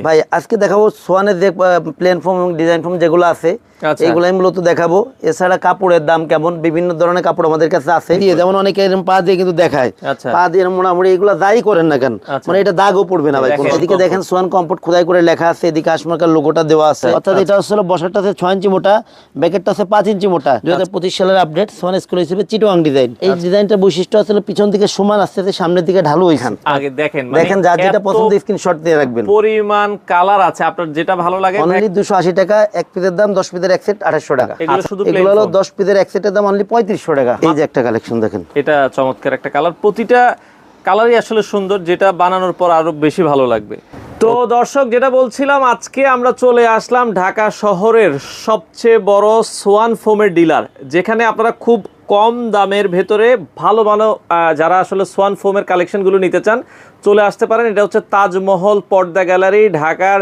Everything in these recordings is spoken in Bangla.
ভাই আজকে দেখাবো সোয়ানের যে প্লেন ফর্ম এবং ডিজাইন ফর্ম যেগুলো আছে এগুলো আমি মূলত দেখাবো। এছাড়া কাপড়ের দাম কেমন, বিভিন্ন ধরনের কাপড় আমাদের কাছে আছে, যেমন অনেকে এরকম পা দিয়ে কিন্তু দেখায়, পা দিয়ে মোটামুটি এগুলো যাই করেন না কেন মানে এটা দাগও পড়বে না ভাই। এদিকে দেখেন সোয়ান কমফোর্ট খোদাই করে লেখা আছে, এদিকে আশমার্কার লোগোটা দেওয়া আছে। অর্থাৎ এটা হচ্ছে বসারটা আছে 6 ইঞ্চি মোটা, ব্যাকেটটা আছে 5 ইঞ্চি মোটা। 2025 সালের আপডেট সোয়ান স্কুল হিসেবে চিটোয়াং ডিজাইন। এই ডিজাইনটার বৈশিষ্ট্য আসলে পিছন দিকে সমান আসছে, সামনের দিকে ঢালু হইখান। আগে দেখেন দেখেন যার যেটা পছন্দ স্ক্রিনশট দিয়ে রাখবেন। পরিমাণ কালার আছে, আপনার যেটা ভালো লাগে। অনলি 280 টাকা, এক পিসের দাম 10 পিসের এক সেট 2800 টাকা। এগুলো শুধু এগুলো হলো 10 পিসের এক সেটের দাম অনলি 3500 টাকা। এই যে একটা কালেকশন দেখেন, এটা চমৎকার একটা কালার, প্রতিটা কালারই আসলে সুন্দর, যেটা বানানোর পর আরো বেশি ভালো লাগবে। তো দর্শক যেটা বলছিলাম, আজকে আমরা চলে আসলাম ঢাকা শহরের সবচেয়ে বড় সোয়ান ফোমের ডিলার, যেখানে আপনারা খুব কম দামের ভেতরে ভালো ভালো যারা আসলে সোয়ান ফোমের কালেকশনগুলো নিতে চান চলে আসতে পারেন। এটা হচ্ছে তাজমহল পর্দা গ্যালারি, ঢাকার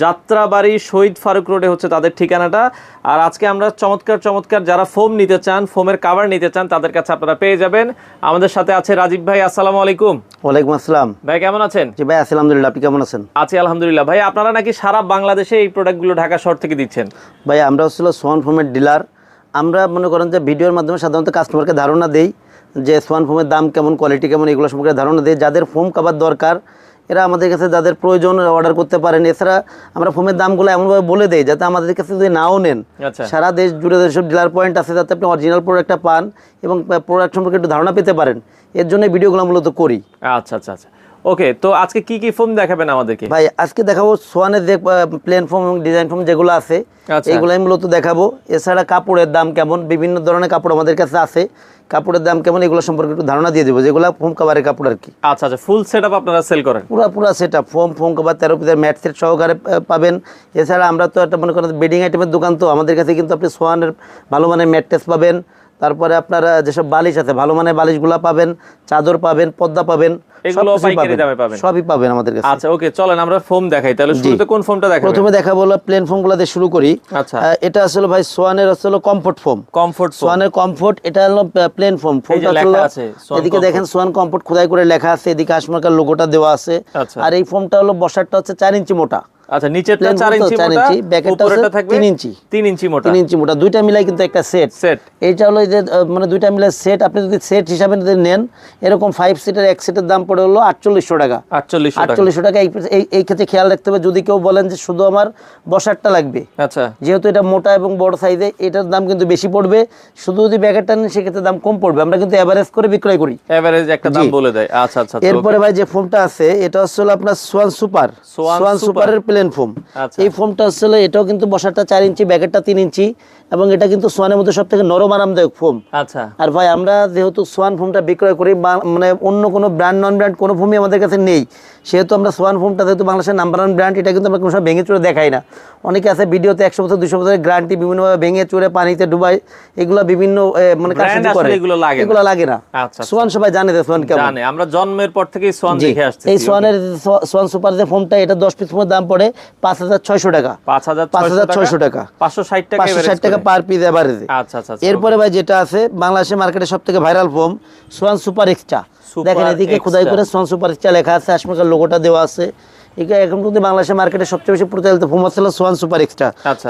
যাত্রাবাড়ি শহীদ ফারুক রোডে হচ্ছে তাদের ঠিকানাটা। আর আজকে আমরা চমৎকার চমৎকার যারা ফোম নিতে চান, ফোমের কাভার নিতে চান, তাদের কাছে আপনারা পেয়ে যাবেন। আমাদের সাথে আছে রাজীব ভাই। আসসালামু আলাইকুম। ওয়ালাইকুম আসসালাম ভাই, কেমন আছেন? জি ভাই আছি আলহামদুলিল্লাহ, আপনি কেমন আছেন? আছি আলহামদুলিল্লাহ। ভাই আপনারা নাকি সারা বাংলাদেশে এই প্রোডাক্টগুলো ঢাকা শহর থেকে দিচ্ছেন? ভাই আমরা হচ্ছিল সোয়ান ফোমের ডিলার। আমরা মনে করেন যে ভিডিওর মাধ্যমে সাধারণত কাস্টমারকে ধারণা দেই যে সোয়ান ফোমের দাম কেমন, কোয়ালিটি কেমন, এগুলো সম্পর্কে ধারণা দেই। যাদের ফোম কাভার দরকার এরা আমাদের কাছে যাদের প্রয়োজন অর্ডার করতে পারেন। এছাড়া আমরা ফোমের দামগুলো এমনভাবে বলে দেই যাতে আমাদের কাছে যদি নাও নেন, সারা দেশ জুড়ে যেসব ডিলার পয়েন্ট আছে যাতে আপনি অরিজিনাল প্রোডাক্টটা পান এবং প্রোডাক্ট সম্পর্কে একটু ধারণা পেতে পারেন, এর জন্য ভিডিওগুলো মূলত করি। আচ্ছা আচ্ছা আচ্ছা, ওকে। তো আজকে কি কি ফোম দেখাবেন আমাদেরকে? ভাই আজকে দেখাবো সোয়ানের যে প্লেন ফোম এবং ডিজাইন ফোম যেগুলো আছে এইগুলো আমি মূলত দেখাবো। এছাড়া কাপড়ের দাম কেমন, বিভিন্ন ধরনের কাপড় আমাদের কাছে আছে, কাপড়ের দাম কেমন এগুলো সম্পর্কে একটু ধারণা দিয়ে দেবো, যেগুলো ফোম কাভারের কাপড় আর কি। আচ্ছা আচ্ছা, ফুল সেটআপ আপনারা সেল করেন? পুরা সেটআপ, ফোম কাভার 13 পিসের ম্যাট সেট সহকারে পাবেন। এছাড়া আমরা তো একটা মনে করেন বেডিং আইটেমের দোকান, তো আমাদের কাছে কিন্তু আপনি সোয়ানের ভালো মানের ম্যাট্রেস পাবেন, তারপরে আপনারা যেসব বালিশ আছে ভালো মানের বালিশগুলো পাবেন, চাদর পাবেন, পর্দা পাবেন, এগুলো পাইকারি দামে পাবেন, সবই পাবেন আমাদের কাছে। আচ্ছা ওকে, চলেন আমরা ফোম দেখাই। তাহলে শুরুতে কোন ফোমটা দেখাবো? প্রথমে দেখাবো প্লেন ফোমগুলো দিয়ে শুরু করি। আচ্ছা, এটা আসলে ভাই সোয়ানের আসলে কমফোর্ট ফোম। সোয়ানের কমফোর্ট, এটা হলো প্লেন ফোম। ফোমটা আসলে এদিকে দেখেন সোয়ান কমফোর্ট খোদাই করে লেখা আছে, এদিকে আশমার্কার লোগোটা দেওয়া আছে। আর এই ফোমটা হলো বসারটা হচ্ছে 4 ইঞ্চি মোটা। আচ্ছা, নিচেরটা 4 ইঞ্চি মোটা, উপরেরটা থাকবে 3 ইঞ্চি মোটা। 3 ইঞ্চি মোটা, দুইটা মিলাই কিন্তু একটা সেট। এইটা হলো যে মানে দুইটা মিলাই সেট। আপনি যদি সেট হিসাবে যদি নেন এরকম 5 সিটের এক সেটের দাম পড়ে হলো 4800 টাকা। 4800 টাকা। এই ক্ষেত্রে খেয়াল রাখতে হবে, যদি কেউ বলেন যে শুধু আমার বসারটা লাগবে, আচ্ছা, যেহেতু এটা মোটা এবং বড় সাইজে এটার দাম কিন্তু বেশি পড়বে। শুধু যদি ব্যাকেটটা নেন সেক্ষেত্রে দাম কম পড়বে। আমরা কিন্তু এভারেজ করে বিক্রয় করি, এভারেজ একটা দাম বলে দেয়। আচ্ছা আচ্ছা। এরপরে ভাই যে ফোমটা আছে এটা হচ্ছে আপনার সোয়ান সুপারের প্লেন ফোম। এই ফোমটা আসলে এটাও কিন্তু বসারটা 4 ইঞ্চি, ব্যাকেটটা 3 ইঞ্চি, এবং এটা কিন্তু সোয়ানের মধ্যে সবথেকে নরম আরামদায়ক ফোম। আচ্ছা। আর ভাই আমরা যেহেতু সোয়ান ফোমটা বিক্রয় করি, মানে অন্য কোনো ব্র্যান্ড নন ব্র্যান্ড কোনো ফোমই আমাদের কাছে নেই, সেহেতু আমরা সোয়ান ফোমটা যেহেতু বাংলাদেশের নাম্বার 1 ব্র্যান্ড, এটা কিন্তু আমরা কোনো সময় ভেঙে চুরে দেখাই না। অনেকে আছে ভিডিওতে 100 বছর 200 বছরের গ্যারান্টি বিভিন্নভাবে ভেঙে চুরে পানিতে ডুবাই, এগুলো বিভিন্ন মানে কারসাজি করে, এগুলো লাগে না। সোয়ান সবাই জানে যে সোয়ান কেমন, জানে, আমরা জন্মের পর থেকেই সোয়ান দেখে আসছি। এই সোয়ানের সোয়ান সুপার যে ফোমটা, এটা 10 পিস ফোমের দাম পড়ে 5600 টাকা। 5600 টাকা, 560 টাকা পার পিস এভারেজে। আচ্ছা আচ্ছা। এরপরে ভাই যেটা আছে বাংলাদেশের মার্কেটে সবথেকে viral foam Swan super extra. দেখেন এদিকে খোদাই করে সোয়ান সুপার এক্সট্রা লেখা আছে, আশমার্কার লোগোটা দেওয়া আছে। এখন কিন্তু বাংলাদেশের মার্কেটে সবচেয়ে বেশি প্রচলিত ফোম হচ্ছে Swan super extra.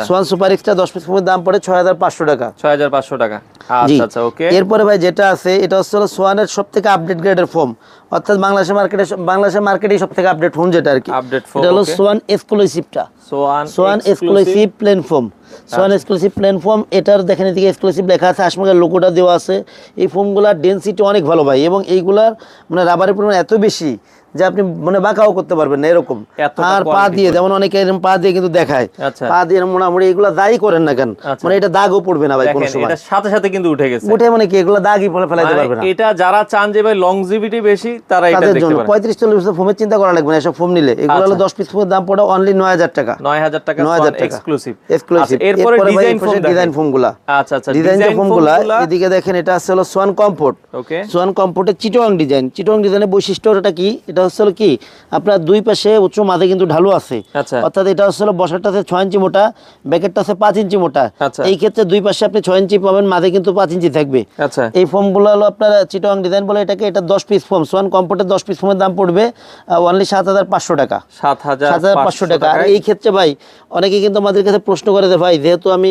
Swan super extra 10 piece ফোমের দাম পড়ে 6500 টাকা। 6500 টাকা। আচ্ছা আচ্ছা, ওকে। এরপরে ভাই যেটা আছে এটা হচ্ছে সোয়ানের সবথেকে আপডেট গ্রেডের ফোম, অর্থাৎ বাংলাদেশের মার্কেটে সবথেকে আপডেট ফোম যেটা আর কি, এটা হলো সোয়ান এক্সক্লুসিভটা। Swan exclusive plain foam. Swan exclusive plain foam, এটার দেখেন এদিকে এক্সক্লুসিভ লেখা আছে, আশমার্কার লোগোটা দেওয়া আছে। এই ফোমগুলোর ডেনসিটি অনেক ভালো ভাই, এবং এইগুলার মানে রাবারের পরিমাণ এত বেশি যে আপনি মানে বাঁকাও করতে পারবেন না এরকম। আর পা দিয়ে, যেমন অনেকে এরকম পা দিয়ে কিন্তু দেখায়, পা দিয়ে মোটামুটি এগুলো যাই করেন না কেন মানে এটা দাগও পড়বে না ভাই কোনো সময়। এটা সাথে সাথে কিন্তু উঠে গেছে, উঠে মানে কি এগুলো দাগই ফেলাইতে পারবে না। এটা যারা চান যে ভাই লংজিভিটি বেশি, তারা এটা দেখতে পারেন। 35-40 বছর ফোমের চিন্তা করা লাগবে না এসব ফোম নিলে। এগুলো হলো 10 পিস ফোমের দাম পড়ে অনলি 9000 টাকা। 9000 টাকা এক্সক্লুসিভ। এরপরে ডিজাইন ফোমগুলা। আচ্ছা আচ্ছা, ডিজাইন ফোমগুলা এদিকে দেখেন, এটা আছে হলো সোয়ান কমফোর্ট। ওকে, সোয়ান কমফোর্টের চিটোয়াং ডিজাইনের বৈশিষ্ট্যটা কি, এটা এটা হচ্ছে হলো কি আপনার দুই পাশে উচ্চ মাঝে কিন্তু ঢালু আছে, আচ্ছা অর্থাৎ এটা হচ্ছে হলো বসারটা আছে 6 ইঞ্চি মোটা, ব্যাকেটটা আছে 5 ইঞ্চি মোটা। আচ্ছা। এই ক্ষেত্রে দুই পাশে আপনি 6 ইঞ্চি পাবেন, মাঝে কিন্তু 5 ইঞ্চি থাকবে। আচ্ছা এই ফোমগুলো হলো আপনার চিটং ডিজাইন বলে এটাকে, এটা 10 পিস ফোম, সোয়ান কমফোর্টের 10 পিস ফোমের দাম পড়বে অনলি 7,500 টাকা। 7,500 টাকা। আর এই ক্ষেত্রে ভাই অনেকে কিন্তু আমাদের কাছে প্রশ্ন করে যে ভাই যেহেতু আমি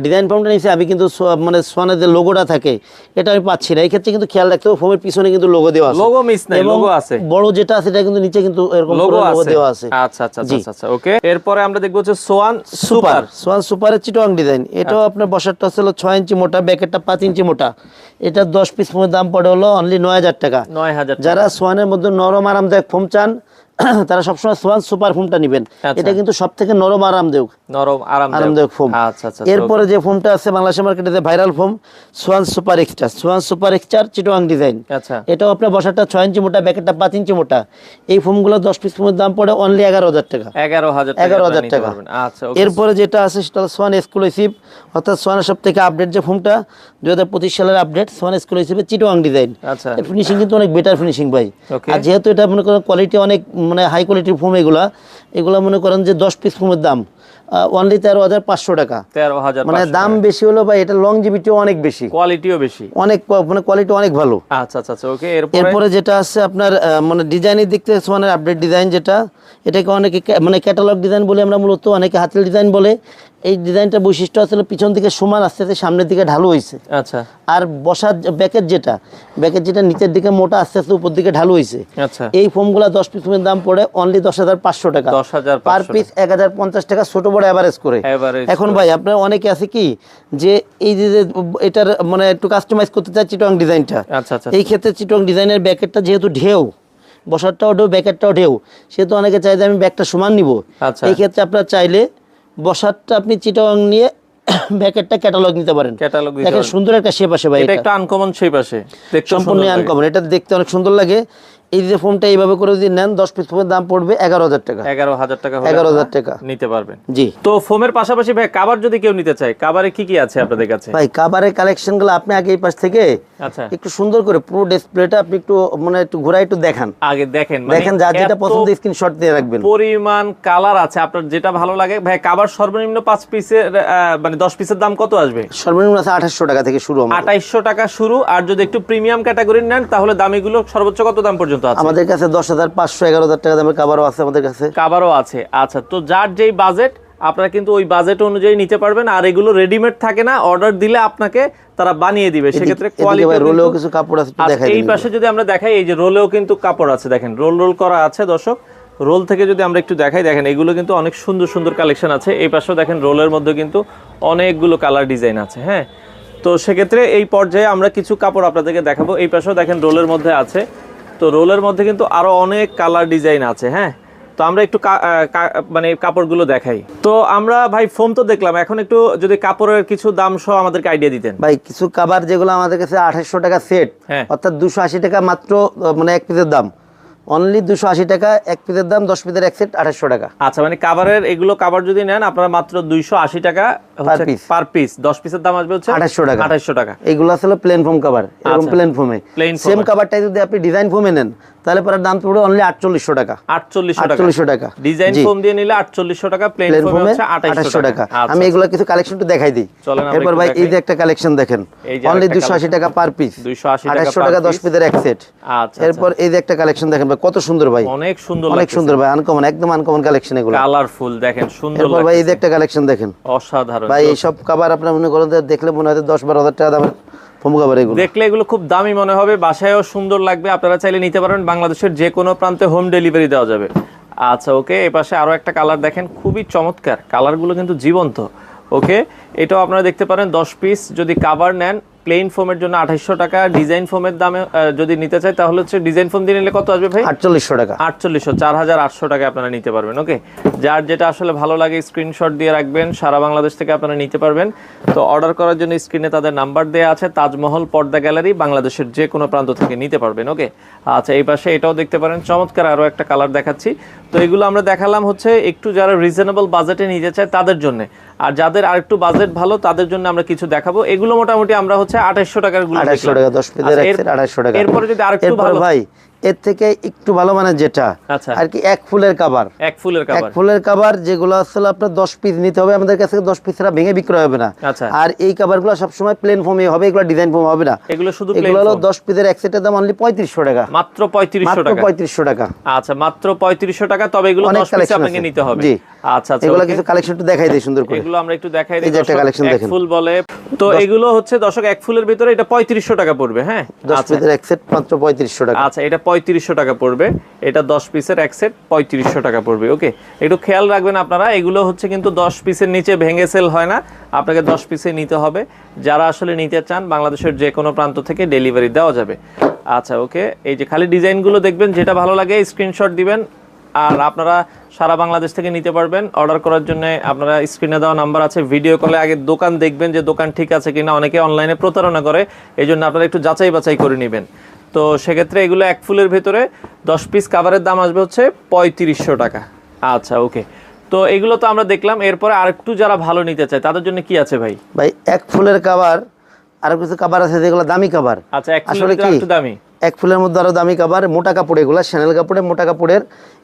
ডিজাইন ফোমটা নিয়েছি, আমি কিন্তু মানে সোয়ানের যে লোগোটা থাকে এটা আমি পাচ্ছি না। এই ক্ষেত্রে কিন্তু খেয়াল রাখতে হবে ফোমের পিছনে কিন্তু লোগো দেওয়া আছে, লোগো মিস নাই, লোগো আছে, বড় যেটা আছে এটা কিন্তু নিচে কিন্তু এরকম লোগো দেওয়া আছে। আচ্ছা আচ্ছা আচ্ছা ওকে। এরপরে আমরা দেখব হচ্ছে সোয়ান সুপারের চিটং ডিজাইন। এটাও আপনার বসারটা হচ্ছে 6 ইঞ্চি মোটা, ব্যাকেটটা 5 ইঞ্চি মোটা। এটা 10 পিস ফোমের দাম পড়ে হলো অনলি 9,000 টাকা। 9,000 টাকা। যারা সোয়ানের মধ্যে নরম আরামদায়ক ফোম চান তারা সবসময় সোয়ান সুপার ফোমটা নেবেন। এটা কিন্তু সব থেকে নরম আরামদায়ক ফোম। আচ্ছা আচ্ছা। এরপরে যে ফোমটা আছে বাংলাদেশের মার্কেটে যে viral foam, Swan super extra চিটং ডিজাইন। আচ্ছা এটাও আপনার বসারটা 6 ইঞ্চি মোটা, ব্যাকেটটা 5 ইঞ্চি মোটা। এই ফোমগুলো 10 পিস ফোমের দাম পড়ে অনলি 11,000 টাকা। 11,000 টাকা। আচ্ছা এরপরে যেটা আছে সেটা সোয়ান এক্সক্লুসিভ, অর্থাৎ সোয়ানের সব থেকে আপডেট যে ফোমটা 2025 সালের আপডেট সোয়ান এক্সক্লুসিভের চিটং ডিজাইন। আচ্ছা ফিনিশিং কিন্তু অনেক বেটার ফিনিশিং ভাই। আর যেহেতু এটা মনে করেন কোয়ালিটি অনেক মানে হাই কোয়ালিটির ফোম, এগুলা মনে করেন যে 10 পিস ফোমের দাম অনলি 13,500 টাকা। 13,500 মানে দাম বেশি হলো ভাই, এটা লংজিভিটিও অনেক বেশি, কোয়ালিটিও বেশি, অনেক মানে কোয়ালিটি অনেক ভালো। আচ্ছা আচ্ছা আচ্ছা ওকে। এরপরে যেটা আছে আপনার মানে ডিজাইনের দিক থেকে সোয়ানের আপডেট ডিজাইন, যেটা এটাকে অনেকে মানে ক্যাটালগ ডিজাইন বলে আমরা মূলত, অনেকে হাতিল ডিজাইন বলে। এই ডিজাইনটার বৈশিষ্ট্য আসলে পিছন দিকে সমান, আস্তে আস্তে সামনের দিকে ঢালু হয়েছে। আচ্ছা। আর বসার ব্যাকেট যেটা নিচের দিকে মোটা, আস্তে আস্তে উপর দিকে ঢালু হয়েছে। আচ্ছা। এই ফোমগুলা 10 পিস ফোমের দাম পড়ে অনলি 10,500 টাকা। 10,500 পার পিস 1,050 টাকা, ছোট বড় এভারেজ করে। এখন ভাই আপনার অনেকে আছে কি যে এই যে এটার মানে একটু কাস্টমাইজ করতে চায় চিটং ডিজাইনটা। আচ্ছা আচ্ছা। এই ক্ষেত্রে চিটং ডিজাইনের ব্যাকেটটা যেহেতু ঢেউ, বসারটাও ঢেউ, ব্যাকেটটাও ঢেউ, সেহেতু অনেকে চাই যে আমি ব্যাকটা সমান নিব। আচ্ছা। এই ক্ষেত্রে আপনার চাইলে বসারটা আপনি চিটং নিয়ে ব্যাকেটটা ক্যাটালগ নিতে পারেন। দেখেন সুন্দর একটা শেপ আসে ভাই, এটা একটা আনকমন শেপ আসে, সম্পূর্ণ আনকমন। এটা দেখতে অনেক সুন্দর লাগে। এই যে ফোমটা এইভাবে করে যদি নেন 10 পিস ফোমের দাম পড়বে 11,000 টাকা। 11,000 টাকা নিতে পারবেন। জি। তো ফোমের পাশাপাশি ভাই কাভার যদি কেউ নিতে চায়, কাভারে কি কি আছে আপনাদের কাছে? ভাই কাভারের কালেকশনগুলো আপনি আগে এই পাশ থেকে আচ্ছা একটু সুন্দর করে পুরো ডিসপ্লেটা আপনি একটু মানে একটু ঘোরায় একটু দেখান, আগে দেখেন যার যেটা পছন্দ স্ক্রিনশট দিয়ে রাখবেন। পরিমাণ কালার আছে, আপনার যেটা ভালো লাগে। ভাই কাভার সর্বনিম্ন 5 পিসের মানে 10 পিসের দাম কত আসবে? সর্বনিম্ন আছে 2,800 টাকা থেকে শুরু। 2,800 টাকা শুরু। আর যদি একটু প্রিমিয়াম ক্যাটাগরির নেন তাহলে দামিগুলো সর্বোচ্চ কত দাম পর্যন্ত আছে? আমাদের কাছে 10,500 11,000 টাকা দামের কাভারও আছে আমাদের কাছে। কাভারও আছে। আচ্ছা, তো যার যেই বাজেট আপনারা কিন্তু ওই বাজেট অনুযায়ী নিতে পারবেন। আর এগুলো রেডিমেড থাকে না, অর্ডার দিলে আপনাকে তারা বানিয়ে দিবে। সেক্ষেত্রে কোয়ালিটি রোলেও কিছু কাপড় আছে দেখাই। এই পাশে যদি আমরা দেখাই, এই যে রোলেও কিন্তু কাপড় আছে, দেখেন রোল করা আছে। দর্শক রোল থেকে যদি আমরা একটু দেখাই, দেখেন এগুলো কিন্তু অনেক সুন্দর সুন্দর কালেকশন আছে। এই পাশেও দেখেন রোলের মধ্যে কিন্তু অনেকগুলো কালার ডিজাইন আছে। হ্যাঁ, তো সেক্ষেত্রে এই পর্যায়ে আমরা কিছু কাপড় আপনাদেরকে দেখাবো। এই পাশেও দেখেন রোলের মধ্যে আছে। তো রোলের মধ্যে কিন্তু আরো অনেক কালার ডিজাইন আছে। হ্যাঁ, তো আমরা একটু মানে কাপড়গুলো দেখাই। তো আমরা ভাই ফোম তো দেখলাম, এখন একটু যদি কাপড়ের কিছু দাম সহ আমাদেরকে আইডিয়া দিতেন। ভাই কিছু কাভার যেগুলো আমাদের কাছে 2,800 টাকা সেট, অর্থাৎ 280 টাকা মাত্র, মানে এক পিসের দাম অনলি 280 টাকা, এক পিসের দাম 10 পিসের এক সেট 2,800 টাকা। আচ্ছা, মানে কাভারের এগুলো কাভার যদি নেন আপনারা মাত্র 280 টাকা পার পিস, 10 পিসের দাম আসবে হচ্ছে 2,800 টাকা। 2,800 টাকা। এগুলো আসলে প্লেন ফোম কাভার, এরকম প্লেন ফোমে। সেম কাভারটাই যদি আপনি ডিজাইন ফোমে নেন তাহলে পরে দাম পড়বে অনলি 4,800 টাকা। 4,800 টাকা ডিজাইন ফোম দিয়ে নিলে 4,800 টাকা, প্লেন ফোমে হচ্ছে 2,800 টাকা। আমি এগুলা কিছু কালেকশন একটু দেখাই দিই। এরপর ভাই এই যে একটা কালেকশন দেখেন, অনলি 280 টাকা পার পিস, 280 টাকা 10 পিসের এক সেট। আচ্ছা, এরপর এই যে একটা কালেকশন দেখেন ভাই, কত সুন্দর ভাই, অনেক সুন্দর, অনেক সুন্দর ভাই, আনকমন, একদম আনকমন কালেকশন এগুলো, কালারফুল দেখেন, সুন্দর। এরপর ভাই এই যে একটা কালেকশন দেখেন, অসাধারণ ভাই। এই সব কাভার আপনি মনে করেন দেখলে মনে হয় 10-12,000 টাকা দামের ফোম কাভার। এগুলো দেখলে এগুলো খুব দামি মনে হবে, বাসায়ও সুন্দর লাগবে। আপনারা চাইলে নিতে পারবেন, বাংলাদেশের যে কোনো প্রান্তে হোম ডেলিভারি দেওয়া যাবে। আচ্ছা, ওকে। এই পাশে আরো একটা কালার দেখেন, খুবই চমৎকার, কালারগুলো কিন্তু জীবন্ত। ওকে, এটাও আপনারা দেখতে পারেন 10 পিস যদি কাভার নেন, প্লেন ফোমের জন্য 2,800 টাকা, ডিজাইন ফোমের দামে যদি নিতে চাই তাহলে হচ্ছে ডিজাইন ফোম দিয়ে নিলে কত আসবে ভাই? 4,800 টাকা। 4,800 টাকা আপনারা নিতে পারবেন। ওকে, যার যেটা আসলে ভালো লাগে স্ক্রিনশট দিয়ে রাখবেন, সারা বাংলাদেশ থেকে আপনারা নিতে পারবেন। তো অর্ডার করার জন্য স্ক্রিনে তাদের নাম্বার দেওয়া আছে, তাজমহল পর্দা গ্যালারি, বাংলাদেশের যে কোনো প্রান্ত থেকে নিতে পারবেন। ওকে, আচ্ছা। এই পাশে এটাও দেখতে পারেন, চমৎকার আরও একটা কালার দেখাচ্ছি। তো এগুলো আমরা দেখালাম হচ্ছে একটু যারা রিজনেবল বাজেটে নিতে চায় তাদের জন্য, আর যাদের আরেকটু বাজেট ভালো তাদের জন্য আমরা কিছু দেখাবো। এগুলো মোটামুটি আমরা হচ্ছে হচ্ছে 2800 টাকার গুলো 2800 টাকা 10 পিসের এক্সেট 2800 টাকা। এরপরে যদি আরেকটু ভালো ভাই এর থেকে একটু ভালো মানে যেটা আর কি এক ফুলের কভার, এক ফুলের কভার যেগুলো আসলে আপনার 10 পিস নিতে হবে আমাদের কাছে, 10 পিসরা ভেঙে বিক্রয় হবে না। আর এই কভারগুলো সব সময় প্লেন ফোমে হবে, এগুলো ডিজাইন ফোম হবে না, এগুলো শুধু এগুলো হলো 10 পিসের এক সেটের দাম অনলি 3500 টাকা, মাত্র 3500 টাকা, 3500 টাকা। আচ্ছা মাত্র 3500 টাকা, তবে এগুলো 10 পিস আপনাকে নিতে হবে। জি আচ্ছা আচ্ছা, এগুলো কিছু কালেকশন একটু দেখাই দেই সুন্দর করে, এগুলো আমরা একটু দেখাই দেই। এই যে একটা কালেকশন দেখেন, এক ফুল বলে তো এগুলো হচ্ছে দর্শক এক ফুলের ভিতরে এটা 3500 টাকা পড়বে। হ্যাঁ 10 পিসের এক সেট মাত্র 3500 টাকা। আচ্ছা এটা 3500 টাকা পড়বে, এটা 10 পিসের এক সেট 3500 টাকা পড়বে। ওকে, একটু খেয়াল রাখবেন আপনারা, এগুলো হচ্ছে কিন্তু 10 পিসের নিচে ভেঙে সেল হয় না, আপনাকে 10 পিসে নিতে হবে। যারা আসলে নিতে চান বাংলাদেশের যে কোনো প্রান্ত থেকে ডেলিভারি দেওয়া যাবে। আচ্ছা ওকে, এই যে খালি ডিজাইনগুলো দেখবেন, যেটা ভালো লাগে স্ক্রিনশট দিবেন, আর আপনারা সারা বাংলাদেশ থেকে নিতে পারবেন। অর্ডার করার জন্য আপনারা স্ক্রিনে দেওয়া নাম্বার আছে, ভিডিও কলে আগে দোকান দেখবেন যে দোকান ঠিক আছে কিনা, অনেকে অনলাইনে প্রতারণা করে, এই জন্য আপনারা একটু যাচাই বাছাই করে নেবেন। তো সেক্ষেত্রে এগুলো এক ফুলের ভেতরে 10 পিস কাভারের দাম আসবে হচ্ছে 3500 টাকা। আচ্ছা ওকে, তো এগুলো তো আমরা দেখলাম, এরপরে আরেকটু যারা ভালো নিতে চায় তাদের জন্য কি আছে ভাই? ভাই এক ফুলের কভার আর কিছু কভার আছে যেগুলো দামি কভার। আচ্ছা এক ফুলের ভিতরে একটু দামি, এক ফুলের মধ্যে আরো দামি কভার, মোটা কাপড়, এগুলো শ্যানেল কাপড়ে মোটা কাপড়ের,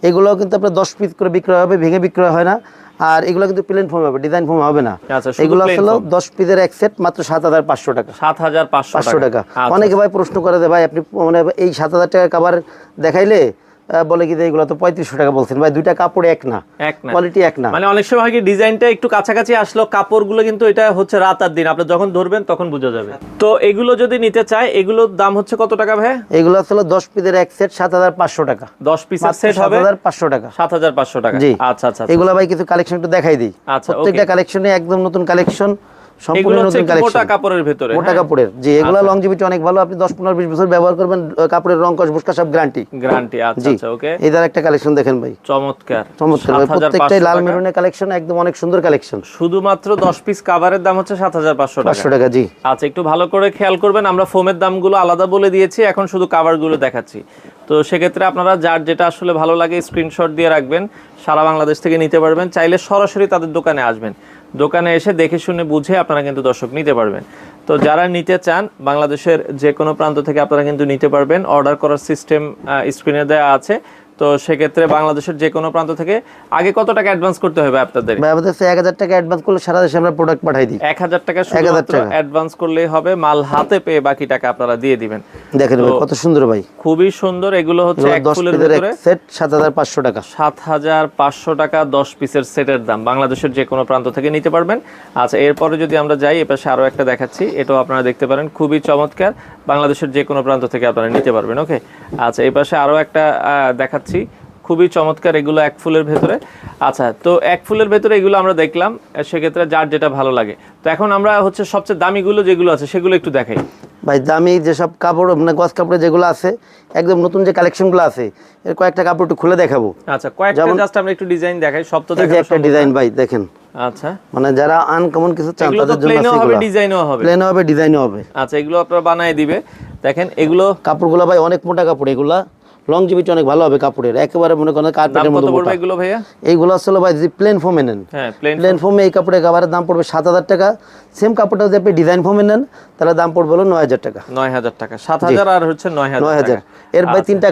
এগুলোও কিন্তু আপনার 10 পিস করে বিক্রয় হবে, ভেঙে বিক্রয় হয় না। আর এগুলো কিন্তু প্লেন ফর্ম হবে, ডিজাইন ফর্ম হবে না। এগুলো আসলে 10 পিসের এক সেট মাত্র 7500 টাকা, 7500 টাকা। অনেকে ভাই প্রশ্ন করে যে ভাই আপনি মানে এই 7000 টাকা কভার দেখাইলে বলে কি যে এগুলো তো 3500 টাকা বলছেন, ভাই দুইটা কাপড় এক না, কোয়ালিটি এক না। মানে অনেক সময় হয় কি ডিজাইনটা একটু কাছাকাছি আসলো, কাপড়গুলো কিন্তু এটা হচ্ছে রাত আর দিন, আপনি যখন ধরবেন তখন বোঝা যাবে। তো এগুলো যদি নিতে চায় এগুলোর দাম হচ্ছে কত টাকা ভাই? এগুলো আসলে 10 পিসের এক সেট 7500 টাকা, 10 পিসের সেট হবে 7500 টাকা, 7500 টাকা। জি আচ্ছা আচ্ছা, এগুলো ভাই কিছু কালেকশন একটু দেখাই দিই। প্রত্যেকটা কালেকশনে একদম নতুন কালেকশন, সম্পূর্ণ নতুন কালেকশন, মোটা কাপড়ের ভিতরে, মোটা কাপড়ের। জি এগুলো লংজিভিটি অনেক ভালো, আপনি 10 15 20 বছর ব্যবহার করবেন, কাপড়ের রং কস বুশকা সব গ্যারান্টি। আচ্ছা আচ্ছা ওকে, এটার একটা কালেকশন দেখেন ভাই, চমৎকার চমৎকার, প্রত্যেকটাই লাল মেরুনের কালেকশন, একদম অনেক সুন্দর কালেকশন। শুধুমাত্র 10 পিস কভারের দাম হচ্ছে 7500 টাকা। জি আচ্ছা একটু ভালো করে খেয়াল করবেন, আমরা ফোমের দামগুলো আলাদা বলে দিয়েছি, এখন শুধু কভারগুলো দেখাচ্ছি। তো সেক্ষেত্রে আপনারা যার যেটা আসলে ভালো লাগে স্ক্রিনশট দিয়ে রাখবেন, সারা বাংলাদেশ থেকে নিতে পারবেন। চাইলে সরাসরি তাদের দোকানে আসবেন, দোকানে এসে দেখে শুনে বুঝে আপনারা কিন্তু দর্শক নিতে পারবেন। তো যারা নিতে চান বাংলাদেশের যে কোনো প্রান্ত থেকে আপনারা কিন্তু নিতে পারবেন। অর্ডার করার সিস্টেম স্ক্রিনে দেওয়া আছে। তো সেক্ষেত্রে বাংলাদেশের যে কোনো প্রান্ত থেকে আগে কত টাকা অ্যাডভান্স করতে হবে আপনাদের? আমাদের 1000 টাকা অ্যাডভান্স করলে সারা দেশে আমরা প্রোডাক্ট পাঠাই দিই। 1000 টাকা শুধুমাত্র অ্যাডভান্স করলেই হবে, মাল হাতে পেয়ে বাকি টাকা আপনারা দিয়ে দিবেন। দেখেন ভাই কত সুন্দর ভাই, খুবই সুন্দর। এগুলো হচ্ছে এক ফুলের ভিতরে সেট 7500 টাকা, 7500 টাকা 10 পিসের সেটের দাম, বাংলাদেশের যে কোনো প্রান্ত থেকে নিতে পারবেন। আচ্ছা এরপরে যদি আমরা যাই, এপাশে আরো একটা দেখাচ্ছি, এটাও আপনারা দেখতে পারেন, খুবই চমৎকার, বাংলাদেশের যে কোনো প্রান্ত থেকে আপনারা নিতে পারবেন। ওকে, আচ্ছা এই পাশে আরো একটা দেখাচ্ছি, খুবই চমৎকার, এগুলো এক ফুলের ভেতরে। আচ্ছা তো এক ফুলের ভেতরে এগুলো আমরা দেখলাম, সেক্ষেত্রে যার যেটা ভালো লাগে। তো এখন আমরা হচ্ছে সবচেয়ে দামিগুলো যেগুলো আছে সেগুলো একটু দেখাই ভাই। দামি যেসব কাপড় মানে গস কাপড়ে যেগুলো আছে, একদম নতুন যে কালেকশনগুলো আছে, এর কয়েকটা কাপড় একটু খুলে দেখাবো। আচ্ছা কয়েকটা জাস্ট আমরা একটু ডিজাইন দেখাই, সব তো দেখাবো। একটা ডিজাইন ভাই দেখেন, আচ্ছা মানে যারা আনকমন কিছু চান তাদের জন্য প্লেনও হবে, ডিজাইনও হবে, প্লেনও হবে, ডিজাইনও হবে। আচ্ছা এগুলো আপনারা বানায় দিবে। দেখেন এগুলো কাপড়গুলো ভাই অনেক মোটা কাপড়, এগুলা লংজিভিটি অনেক ভালো হবে কাপড়ের, একেবারে মনে করেন কার্পেটের মতো মোটা। এগুলো ভাইয়া এইগুলো আসলে ভাই যদি প্লেন ফোমে নেন, হ্যাঁ প্লেন ফোমে এই কাপড়ের কভারের দাম পড়বে 7000 টাকা। সেম কাপড়টা যদি আপনি ডিজাইন ফোমে নেন তাহলে দাম পড়বে হলো 9000 টাকা। 9000 টাকা, 7000 আর হচ্ছে 9000। এর ভাই তিনটা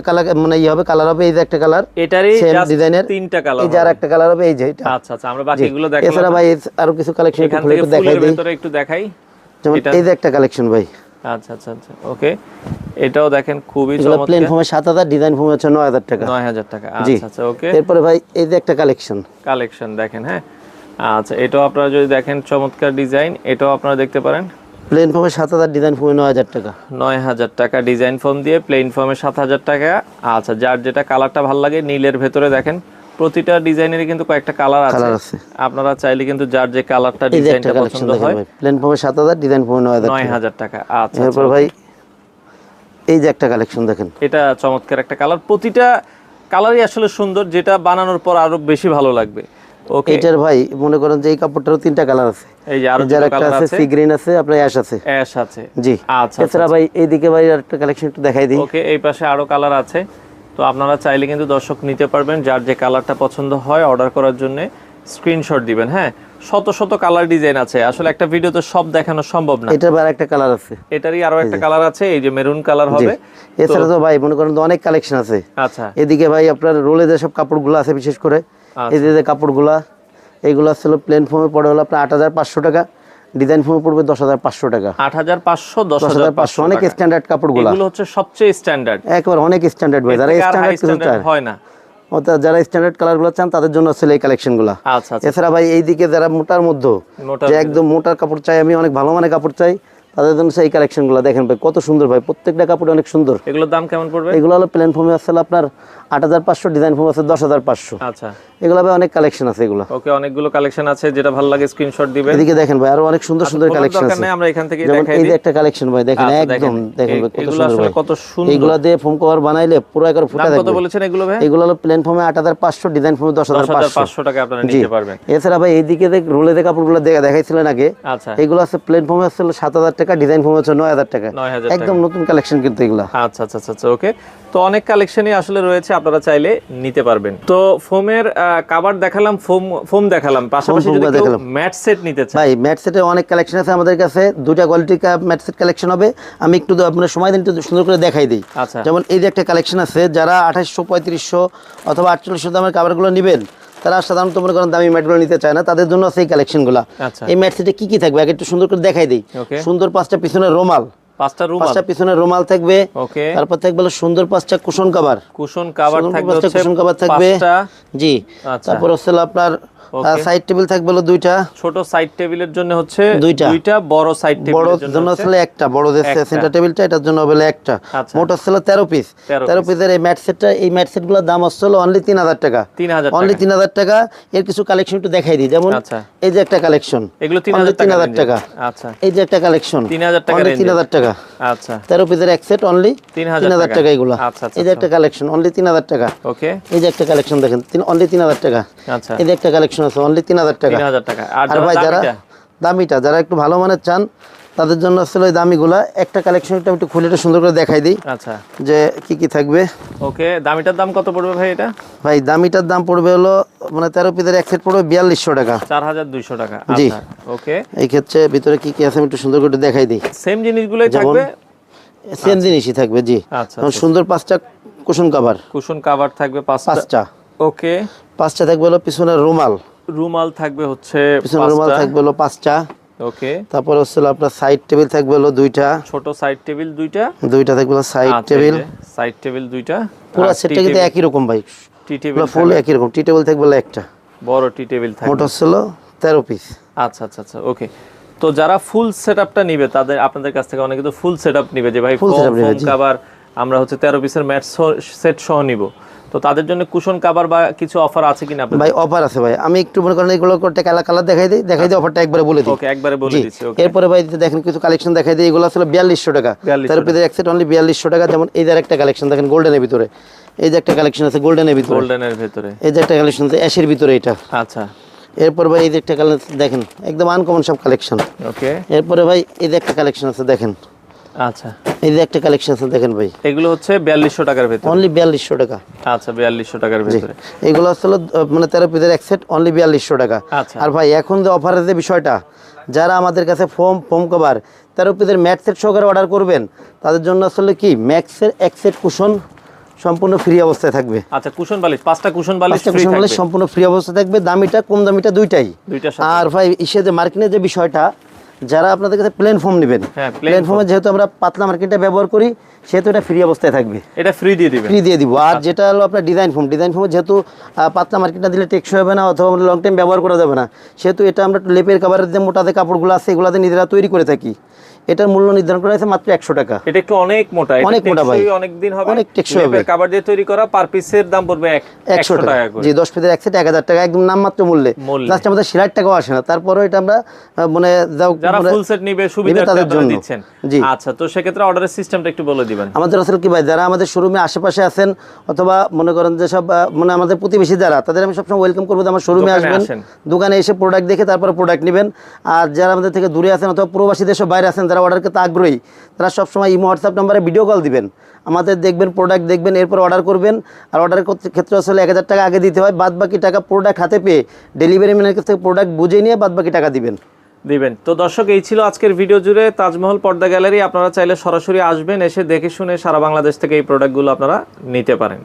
কালার মানে ই হবে, কালার হবে এই যে একটা কালার, এটারই সেম ডিজাইনের তিনটা কালার, এই যে আরেকটা কালার হবে এই যে এটা। আচ্ছা আচ্ছা আমরা বাকিগুলো দেখাবো। এছাড়া ভাই আরো কিছু কালেকশন একটু খুলে দেখাই দেই, ভিতরে একটু দেখাই, যেমন এই যে একটা কালেকশন ভাই। আচ্ছা আচ্ছা আচ্ছা ওকে, এটাও দেখেন খুবই চমৎকার, প্লেন ফোমে 7000, ডিজাইন ফোমে হচ্ছে 9000 টাকা। 9000 টাকা, আচ্ছা আচ্ছা ওকে। এরপরে ভাই এই যে একটা কালেকশন দেখেন, হ্যাঁ আচ্ছা এটাও আপনারা যদি দেখেন চমৎকার ডিজাইন, এটাও আপনারা দেখতে পারেন। প্লেন ফোমে 7000, ডিজাইন ফোমে 9000 টাকা। 9000 টাকা ডিজাইন ফোম দিয়ে, প্লেন ফোমে 7000 টাকা। আচ্ছা যার যেটা কালারটা ভালো লাগে, নীলের ভেতরে দেখেন প্রতিটা ডিজাইনেরই কিন্তু কয়েকটা কালার আছে, আপনারা চাইলে কিন্তু যার যে কালারটা ডিজাইনটা পছন্দ হয়। প্লেন ফোমে 7000, ডিজাইন ফোমে 9000 টাকা। আচ্ছা এরপর ভাই এই যে একটা কালেকশন দেখেন, এটা চমৎকার একটা কালার, প্রতিটা কালারই আসলে সুন্দর, যেটা বানানোর পর আরো বেশি ভালো লাগবে। ওকে এটার ভাই মনে করেন যে এই কাপড়টারও তিনটা কালার আছে, এই যে আরো দুটো কালার আছে, সি গ্রিন আছে, আপনার অ্যাশ আছে। জি আচ্ছা এছাড়া ভাই এইদিকে ভাই আরেকটা কালেকশন একটু দেখাই দিই। ওকে এই পাশে আরো কালার আছে, তো আপনারা চাইলে কিন্তু দর্শক নিতে পারবেন, যার যে কালারটা পছন্দ হয় অর্ডার করার জন্য স্ক্রিনশট দিবেন। হ্যাঁ শত শত কালার ডিজাইন আছে, আসলে একটা ভিডিওতে সব দেখানো সম্ভব না। এটার আর একটা কালার আছে, এটারই আরো একটা কালার আছে, এই যে মেরুন কালার হবে। এছাড়া তো ভাই মনে করেন তো অনেক কালেকশন আছে। আচ্ছা, এদিকে ভাই আপনার রোলে যে সব কাপড়গুলো আছে, বিশেষ করে এই যে কাপড়গুলা, এইগুলো আসলে প্লেন ফর্মে পড়ে হলো আপনার 8,500 টাকা, ডিজাইন ফর্মে পড়বে 10,500 টাকা। 8,500 10,500 অনেক স্ট্যান্ডার্ড কাপড়গুলো, এগুলো হচ্ছে সবচেয়ে স্ট্যান্ডার্ড, একবার অনেক স্ট্যান্ডার্ড ভাই। যারা স্ট্যান্ডার্ড কিছু চায় হয় না, অর্থাৎ যারা স্ট্যান্ডার্ড কালারগুলো চান তাদের জন্য আসলে এই কালেকশনগুলো। আচ্ছা, এছাড়া ভাই এইদিকে যারা মোটার মধ্যে, যে একদম মোটার কাপড় চাই, আমি অনেক ভালো মানের কাপড় চাই, তাদের জন্য সেই কালেকশনগুলো দেখেন ভাই কত সুন্দর ভাই, প্রত্যেকটা কাপড় অনেক সুন্দর। এগুলোর দাম কেমন পড়বে? এগুলো হলো প্লেন ফর্মে আসলে আপনার 8,500, ডিজাইন ফর্ম আছে 10,500। আচ্ছা, এগুলো ভাই অনেক কালেকশন আছে এগুলো। ওকে, অনেকগুলো কালেকশন আছে, যেটা ভালো লাগে স্ক্রিনশট দিবেন। এদিকে দেখেন ভাই আরো অনেক সুন্দর সুন্দর কালেকশন আছে, আমরা এখান থেকে যেমন দেখাই এই দিই। যে একটা কালেকশন ভাই দেখেন, একদম দেখেন ভাই কত এগুলো সুন্দর আসলে ভাই, কত সুন্দর। এগুলো দিয়ে ফোম কভার বানাইলে পুরো একবার ফুটে দাম থাকবে। কত বলেছেন এগুলো ভাই? এগুলো হলো প্লেন ফর্মে 8,500, ডিজাইন ফর্মে 10,500 টাকা আপনারা নিতে পারবেন। এছাড়া ভাই এইদিকে রোলে যে কাপড়গুলো দেখাইছিলেন আগে, আচ্ছা, এগুলো আছে প্লেন ফর্মে আছে 7,000 টাকা, ডিজাইন ফর্মে আছে 9,000 টাকা, একদম নতুন কালেকশন কিন্তু এগুলো। আচ্ছা আচ্ছা আচ্ছা, ওকে। তো অনেক কালেকশনই আসলে রয়েছে, আপনারা চাইলে নিতে পারবেন। তো ফোমের কভার দেখালাম, ফোম দেখালাম, পাশাপাশি যদি কেউ ম্যাট সেট নিতে চায়, ভাই ম্যাট সেটে অনেক কালেকশন আছে আমাদের কাছে, দুইটা কোয়ালিটির ম্যাট সেট কালেকশন হবে। আমি একটু আপনার সময় দিন, একটু সুন্দর করে দেখাই দিই। আচ্ছা, যেমন এই যে একটা কালেকশন আছে, যারা 2800, 3500 অথবা 4800 দামের কভারগুলো নেবেন, তারা সাধারণত মনে করেন দামি ম্যাটগুলো নিতে চায় না, তাদের জন্য আছে এই কালেকশনগুলো। এই ম্যাট সেটে কি কি থাকবে আগে একটু সুন্দর করে দেখাই দিই। সুন্দর 5টা পিছনের রুমাল, 5টা পিছনের রুমাল থাকবে। ওকে, তারপর থাকবে সুন্দর 5টা কুশন কভার, কুশন কভার থাকবে, কুশন কভার থাকবে জি। তারপর হচ্ছে আপনার সাইড টেবিল থাকবে হলো 2টা, ছোট সাইড টেবিলের জন্য হচ্ছে 2টা, বড় সাইড টেবিলের জন্য হচ্ছে একটা, বড় যে সেন্টার টেবিলটা এটার জন্য হবে একটা। মোট হচ্ছে 13 পিস, 13 পিসের এই ম্যাট সেটটা, এই ম্যাট সেটগুলোর দাম হচ্ছে অনলি 3,000 টাকা, অনলি 3,000 টাকা। এর কিছু কালেকশন একটু দেখাই দিই, যেমন এই যে একটা কালেকশন, এগুলো 3,000 টাকা। আচ্ছা, এই যে একটা কালেকশন 3,000 টাকা, 3,000 টাকা। আচ্ছা, 13 পিসের এক সেট অনলি 3,000 টাকা এগুলো। এই যে একটা কালেকশন অনলি 3,000 টাকা। ওকে, এই যে একটা কালেকশন দেখেন অনলি 3,000 টাকা। আচ্ছা, এই যে একটা কালেকশন আছে অনলি 3,000 টাকা। আর ভাই যারা দামিটা, যারা একটু ভালো মানের চান, তাদের জন্য আসলে ওই দামিগুলা একটা কালেকশন একটু খুলে একটু সুন্দর করে দেখাই দিই। আচ্ছা, যে কি কি থাকবে। ওকে, দামিটার দাম কত পড়বে ভাই? এটা ভাই দামিটার দাম পড়বে হলো মানে 13 পিসের এক সেট পড়বে 4,200 টাকা, 4,200 টাকা। জি, ওকে। এই ক্ষেত্রে ভিতরে কি কি আছে আমি একটু সুন্দর করে দেখাই দিই। সেম জিনিসগুলোই থাকবে, সেম জিনিসই থাকবে। জি, সুন্দর 5টা কুশন কভার থাকবে, 5টা। ওকে, 5টা থাকবে হলো পিছনের রুমাল থাকবে হচ্ছে, পিছনের রুমাল থাকবে হলো 5টা। ওকে, তারপর হচ্ছে আপনার সাইড টেবিল থাকবে হলো 2টা, ছোট সাইড টেবিল 2টা থাকবে সাইড টেবিল 2টা। পুরো সেটটা কিন্তু একই রকম ভাই, টি টেবিল ফুল একই রকম। টি টেবিল থাকবে হলো একটা, বড় টি টেবিল থাকবে। মোট হচ্ছে 13 পিস। আচ্ছা আচ্ছা আচ্ছা, ওকে। তো যারা ফুল সেটআপটা নিবে, তাদের আপনাদের কাছ থেকে অনেকে তো ফুল সেটআপ নিবে, যে ভাই ফোম কভার আমরা হচ্ছে 13 পিসের ম্যাট সেট সহ নিব, তো তাদের জন্য কুশন কভার বা কিছু অফার আছে কিনা আপনাদের? ভাই অফার আছে ভাই, আমি একটু মনে করেন এগুলো করতে কালার দেখাই দিই অফারটা একবারে বলে দিই। ওকে, একবারে বলে দিচ্ছি। ওকে, এরপরে ভাই দেখেন কিছু কালেকশন দেখাই দিই। এগুলো আসলে 4,200 টাকা, 13 পিসের এক সেট অনলি 4,200 টাকা। যেমন এই যে একটা কালেকশন দেখেন গোল্ডেনের ভিতরে, এই যে একটা কালেকশন আছে গোল্ডেনের ভিতরে, এই যে একটা কালেকশন আছে অ্যাশের ভিতরে এটা। আচ্ছা, এরপর ভাই এই যে একটা কালেকশন দেখেন একদম আনকমন সব কালেকশন। ওকে, এরপরে ভাই এই যে একটা কালেকশন আছে দেখেন। আচ্ছা, এই যে একটা কালেকশন আছে দেখেন ভাই, এগুলো হচ্ছে 4,200 টাকার ভিতরে, অনলি 4,200 টাকা। আচ্ছা, 4,200 টাকার ভিতরে এগুলো আসলে মানে 13 পিসের এক সেট অনলি 4,200 টাকা। আর ভাই এখন যে অফারের যে বিষয়টা, যারা আমাদের কাছে ফোম কভার 13 পিসের ম্যাট সেট সহকারে অর্ডার করবেন, তাদের জন্য আসলে কি ম্যাক্সের এক সেট কুশন সম্পূর্ণ ফ্রি অবস্থায় থাকবে। আচ্ছা, কুশন বালিশ 5টা কুশন বালিশ সম্পূর্ণ ফ্রি অবস্থায় থাকবে। দামিটা কম দামিটা দুইটাই। আর ভাই ইসে যে মার্কেটে যে বিষয়টা, যারা আপনাদের কাছে প্লেন ফোম নেবেন, প্লেন ফোমে যেহেতু আমরা পাতলা মার্কেটে ব্যবহার করি, সেহেতু এটা ফ্রি অবস্থায় থাকবে, এটা ফ্রি দিয়ে দিব। আর যেটা হলো আপনার ডিজাইন ফোমে যেহেতু পাতলা মার্কেটটা দিলে টেকসই হবে না অথবা লং টাইম ব্যবহার করা যাবে না, সেহেতু এটা আমরা লেপের কাভারের যে মোটাতে কাপড়গুলো আছে এগুলোতে নিজেরা তৈরি করে থাকি। এটার মূল্য নির্ধারণ করা হয়েছে মাত্র 100 টাকা। এটা একটু অনেক মোটা ভাই, অনেক দিন হবে, অনেক টেকসই হবে। লেপের কাভার দিয়ে তৈরি করা, পার পিসের দাম পড়বে 100 টাকা করে। জি, 10 পিসের এক সেট 1,000 টাকা, একদম নামমাত্র মূল্যে। লাস্ট আমাদের 60 টাকাও আসে না। তারপরে এটা আমরা মানে যারা ফুল সেট নিবে সুবিধাটা আপনারা দিচ্ছেন। জি, আচ্ছা। তো সেক্ষেত্রে অর্ডারের সিস্টেমটা একটু বলে দিবেন। আমাদের আসলে কি ভাই, যারা আমাদের শোরুমে আশেপাশে আছেন অথবা মনে করেন যে সব মানে আমাদের প্রতিবেশী যারা, তাদের আমি সবসময় ওয়েলকাম করবো, আমার শোরুমে আসবেন, দোকানে এসে প্রোডাক্ট দেখে তারপরে প্রোডাক্ট নেবেন। আর যারা আমাদের থেকে দূরে আছেন অথবা প্রবাসী দেশের বাইরে আছেন, যারা অর্ডার করতে আগ্রহী তারা সবসময় ইমো হোয়াটসঅ্যাপ নাম্বারে ভিডিও কল দিবেন, আমাদের দেখবেন, প্রোডাক্ট দেখবেন, এরপর অর্ডার করবেন। আর অর্ডারের ক্ষেত্রে আসলে 1000 টাকা আগে দিতে হয়, বাদ বাকি টাকা প্রোডাক্ট হাতে পেয়ে ডেলিভারি ম্যানের কাছ থেকে প্রোডাক্ট বুঝে নিয়ে বাদ বাকি টাকা দিবেন। তো দর্শক, এই ছিল আজকের ভিডিও জুড়ে তাজমহল পর্দা গ্যালারি। আপনারা চাইলে সরাসরি আসবেন, এসে দেখে শুনে সারা বাংলাদেশ থেকে এই প্রোডাক্টগুলো আপনারা নিতে পারেন।